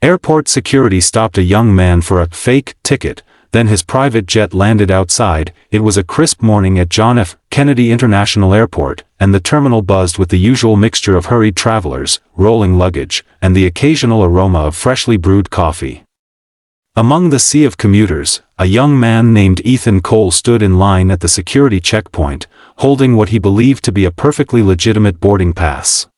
Airport security stopped a young man for a fake ticket, then his private jet landed outside. It was a crisp morning at John F. Kennedy International Airport, and the terminal buzzed with the usual mixture of hurried travelers, rolling luggage, and the occasional aroma of freshly brewed coffee. Among the sea of commuters, a young man named Ethan Cole stood in line at the security checkpoint, holding what he believed to be a perfectly legitimate boarding pass.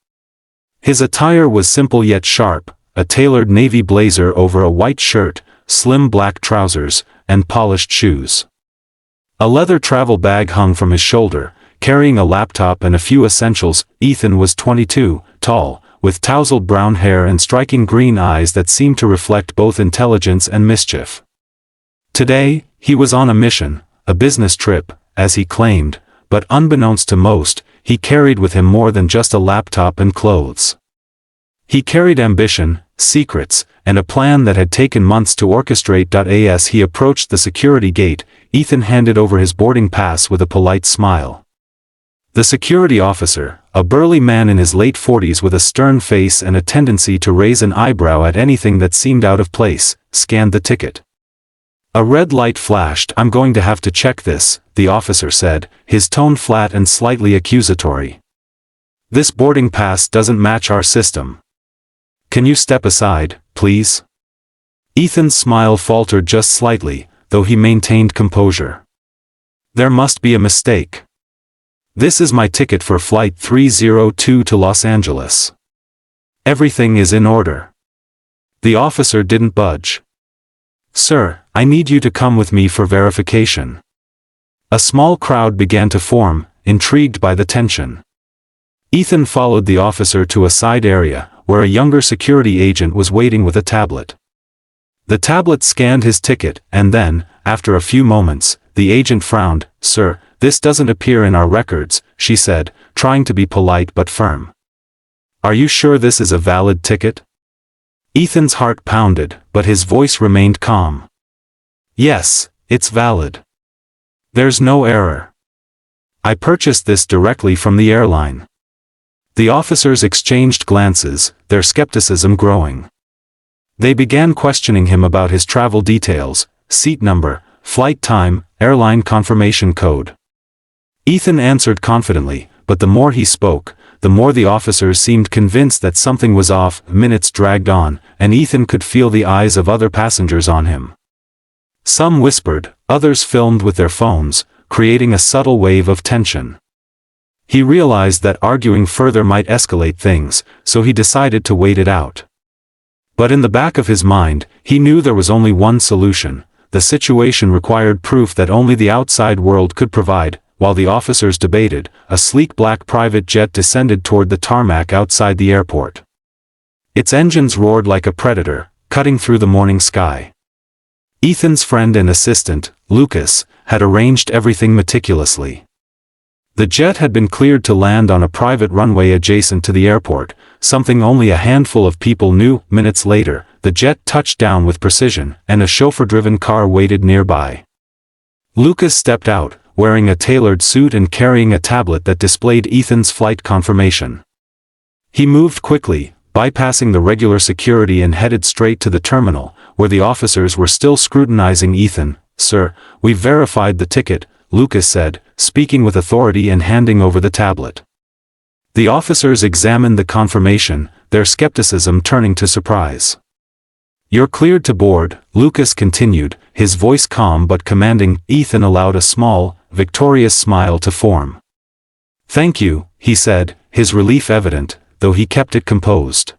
His attire was simple yet sharp, a tailored navy blazer over a white shirt, slim black trousers, and polished shoes. A leather travel bag hung from his shoulder, carrying a laptop and a few essentials. Ethan was 22, tall, with tousled brown hair and striking green eyes that seemed to reflect both intelligence and mischief. Today, he was on a mission, a business trip, as he claimed, but unbeknownst to most, he carried with him more than just a laptop and clothes. He carried ambition, secrets, and a plan that had taken months to orchestrate. As he approached the security gate, Ethan handed over his boarding pass with a polite smile. The security officer, a burly man in his late 40s with a stern face and a tendency to raise an eyebrow at anything that seemed out of place, scanned the ticket. A red light flashed. "I'm going to have to check this," the officer said, his tone flat and slightly accusatory. "This boarding pass doesn't match our system. Can you step aside, please?" Ethan's smile faltered just slightly, though he maintained composure. "There must be a mistake. This is my ticket for Flight 302 to Los Angeles. Everything is in order." The officer didn't budge. "Sir, I need you to come with me for verification." A small crowd began to form, intrigued by the tension. Ethan followed the officer to a side area, where a younger security agent was waiting with a tablet. The tablet scanned his ticket, and then, after a few moments, the agent frowned. "Sir, this doesn't appear in our records," she said, trying to be polite but firm. "Are you sure this is a valid ticket?" Ethan's heart pounded, but his voice remained calm. "Yes, it's valid. There's no error. I purchased this directly from the airline." The officers exchanged glances, their skepticism growing. They began questioning him about his travel details, seat number, flight time, airline confirmation code. Ethan answered confidently, but the more he spoke, the more the officers seemed convinced that something was off. Minutes dragged on, and Ethan could feel the eyes of other passengers on him. Some whispered, others filmed with their phones, creating a subtle wave of tension. He realized that arguing further might escalate things, so he decided to wait it out. But in the back of his mind, he knew there was only one solution. The situation required proof that only the outside world could provide. While the officers debated, a sleek black private jet descended toward the tarmac outside the airport. Its engines roared like a predator, cutting through the morning sky. Ethan's friend and assistant, Lucas, had arranged everything meticulously. The jet had been cleared to land on a private runway adjacent to the airport, something only a handful of people knew. Minutes later, the jet touched down with precision, and a chauffeur-driven car waited nearby. Lucas stepped out, wearing a tailored suit and carrying a tablet that displayed Ethan's flight confirmation. He moved quickly, bypassing the regular security and headed straight to the terminal, where the officers were still scrutinizing Ethan. "Sir, we've verified the ticket," Lucas said, speaking with authority and handing over the tablet. The officers examined the confirmation, their skepticism turning to surprise. "You're cleared to board," Lucas continued, his voice calm but commanding. Ethan allowed a small, victorious smile to form. "Thank you," he said, his relief evident, though he kept it composed.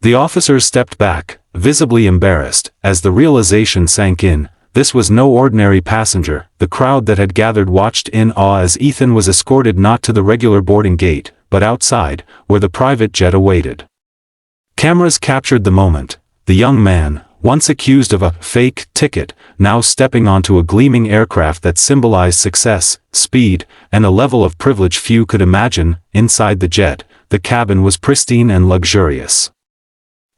The officers stepped back, visibly embarrassed, as the realization sank in. This was no ordinary passenger. The crowd that had gathered watched in awe as Ethan was escorted not to the regular boarding gate, but outside, where the private jet awaited. Cameras captured the moment. The young man, once accused of a fake ticket, now stepping onto a gleaming aircraft that symbolized success, speed, and a level of privilege few could imagine. Inside the jet, the cabin was pristine and luxurious.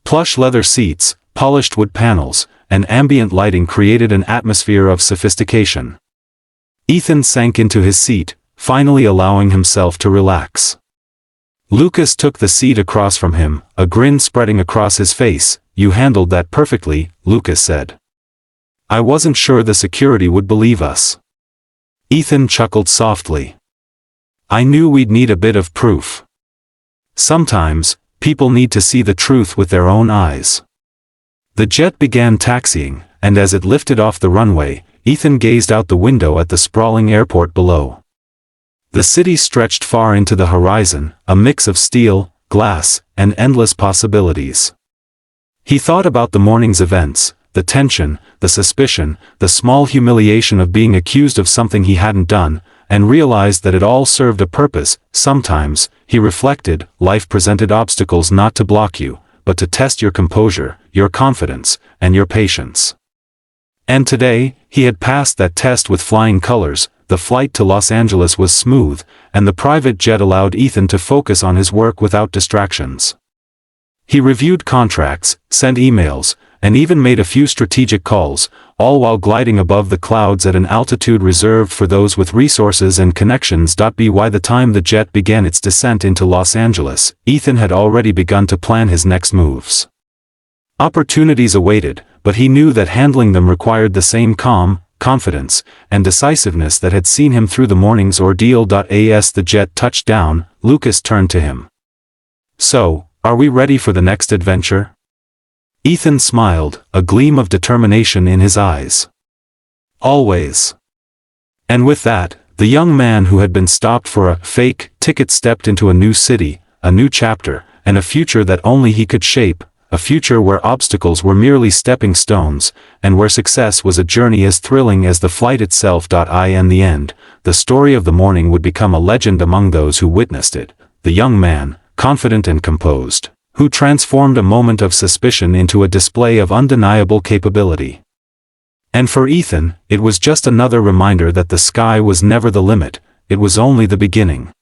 Plush leather seats, polished wood panels, and ambient lighting created an atmosphere of sophistication. Ethan sank into his seat, finally allowing himself to relax. Lucas took the seat across from him, a grin spreading across his face. you handled that perfectly," Lucas said. "I wasn't sure the security would believe us." Ethan chuckled softly. "I knew we'd need a bit of proof. Sometimes, people need to see the truth with their own eyes." The jet began taxiing, and as it lifted off the runway, Ethan gazed out the window at the sprawling airport below. The city stretched far into the horizon, a mix of steel, glass, and endless possibilities. He thought about the morning's events, the tension, the suspicion, the small humiliation of being accused of something he hadn't done, and realized that it all served a purpose. Sometimes, he reflected, life presented obstacles not to block you, but to test your composure, your confidence, and your patience. And today, he had passed that test with flying colors. The flight to Los Angeles was smooth, and the private jet allowed Ethan to focus on his work without distractions. He reviewed contracts, sent emails, and even made a few strategic calls, all while gliding above the clouds at an altitude reserved for those with resources and connections. By the time the jet began its descent into Los Angeles, Ethan had already begun to plan his next moves. Opportunities awaited, but he knew that handling them required the same calm, confidence, and decisiveness that had seen him through the morning's ordeal. As the jet touched down, Lucas turned to him. "So, are we ready for the next adventure?" Ethan smiled, a gleam of determination in his eyes. "Always." And with that, the young man who had been stopped for a fake ticket stepped into a new city, a new chapter, and a future that only he could shape. A future where obstacles were merely stepping stones, and where success was a journey as thrilling as the flight itself. In the end, the story of the morning would become a legend among those who witnessed it. The young man, confident and composed, who transformed a moment of suspicion into a display of undeniable capability. And for Ethan, it was just another reminder that the sky was never the limit, it was only the beginning.